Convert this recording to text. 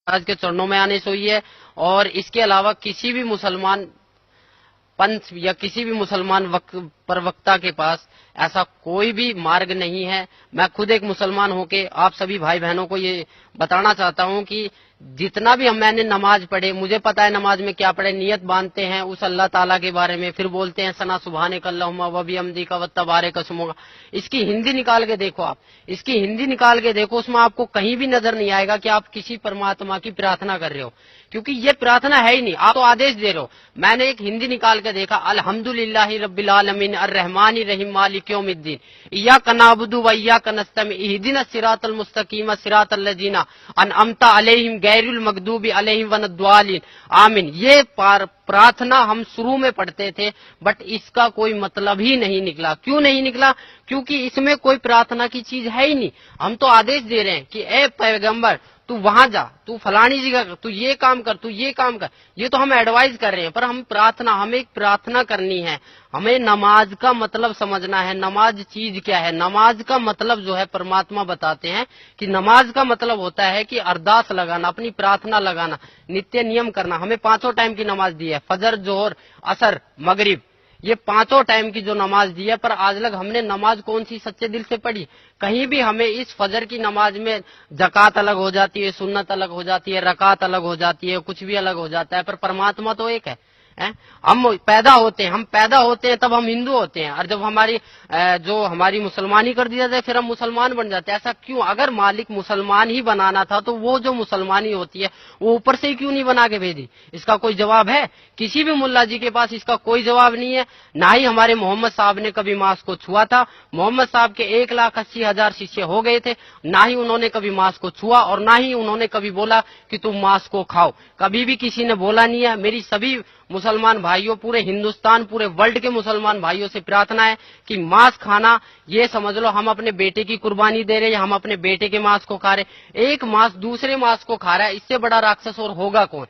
महाराज के चरणों में आने से हुई है। और इसके अलावा किसी भी मुसलमान पंथ या किसी भी मुसलमान प्रवक्ता के पास ऐसा कोई भी मार्ग नहीं है। मैं खुद एक मुसलमान होके आप सभी भाई बहनों को ये बताना चाहता हूँ कि जितना भी मैंने नमाज पढ़े, मुझे पता है नमाज में क्या पढ़े। नियत बांधते हैं उस अल्लाह ताला के बारे में, फिर बोलते हैं सना सुबहानक अल्लाहुम्मा व बिहम्दिका व तबारक अस्मुका। इसकी हिंदी निकाल के देखो, आप इसकी हिंदी निकाल के देखो, उसमें आपको कहीं भी नजर नहीं आएगा कि आप किसी परमात्मा की प्रार्थना कर रहे हो, क्योंकि ये प्रार्थना है ही नहीं। आप तो आदेश दे रहे हो। मैंने एक हिंदी निकाल के देखा, अल्हम्दुलिल्लाहि रब्बिल आलमीन अर्रहमानिर रहीम मालिक यौमिद्दीन इय्याका नअबुदु व इय्याका नस्तईन इहदिनस सिरातल मुस्तकीम सिरातल लजीना अनअमता अलैहिम गैरुल मगदूबी अलैहिम वनद्वालिन आमीन। ये प्रार्थना हम शुरू में पढ़ते थे, बट इसका कोई मतलब ही नहीं निकला। क्यों नहीं निकला? क्योंकि इसमें कोई प्रार्थना की चीज है ही नहीं। हम तो आदेश दे रहे हैं कि ए पैगंबर तू वहां जा, तू फलानी जगह, तू ये काम कर, तू ये काम कर। ये तो हम एडवाइस कर रहे हैं, पर हम प्रार्थना, हमें एक प्रार्थना करनी है। हमें नमाज का मतलब समझना है। नमाज चीज क्या है? नमाज का मतलब जो है परमात्मा बताते हैं कि नमाज का मतलब होता है कि अरदास लगाना, अपनी प्रार्थना लगाना, नित्य नियम करना। हमें 5 टाइम की नमाज दी है, फजर, जोहर, असर, मगरिब, ये 5 टाइम की जो नमाज दी है। पर आज तक हमने नमाज कौन सी सच्चे दिल से पढ़ी? कहीं भी हमें इस फजर की नमाज में जकात अलग हो जाती है, सुन्नत अलग हो जाती है, रकात अलग हो जाती है, कुछ भी अलग हो जाता है, पर परमात्मा तो एक है। हम पैदा होते हैं तब हम हिंदू होते हैं, और जब हमारी जो हमारी मुसलमानी कर दी जाती है फिर हम मुसलमान बन जाते हैं। ऐसा क्यों? अगर मालिक मुसलमान ही बनाना था तो वो जो मुसलमानी होती है वो ऊपर से ही क्यों नहीं बना के भेजी? इसका कोई जवाब है? किसी भी मुल्ला जी के पास इसका कोई जवाब नहीं है। ना ही हमारे मोहम्मद साहब ने कभी मांस को छुआ था। मोहम्मद साहब के 1,80,000 शिष्य हो गए थे, ना ही उन्होंने कभी मांस को छुआ और ना ही उन्होंने कभी बोला कि तुम मांस को खाओ। कभी भी किसी ने बोला नहीं है। मेरी सभी मुसलमान भाइयों, पूरे हिंदुस्तान, पूरे वर्ल्ड के मुसलमान भाइयों से प्रार्थना है कि मांस खाना, ये समझ लो हम अपने बेटे की कुर्बानी दे रहे हैं, हम अपने बेटे के मांस को खा रहे। एक मांस दूसरे मांस को खा रहा है, इससे बड़ा राक्षस और होगा कौन?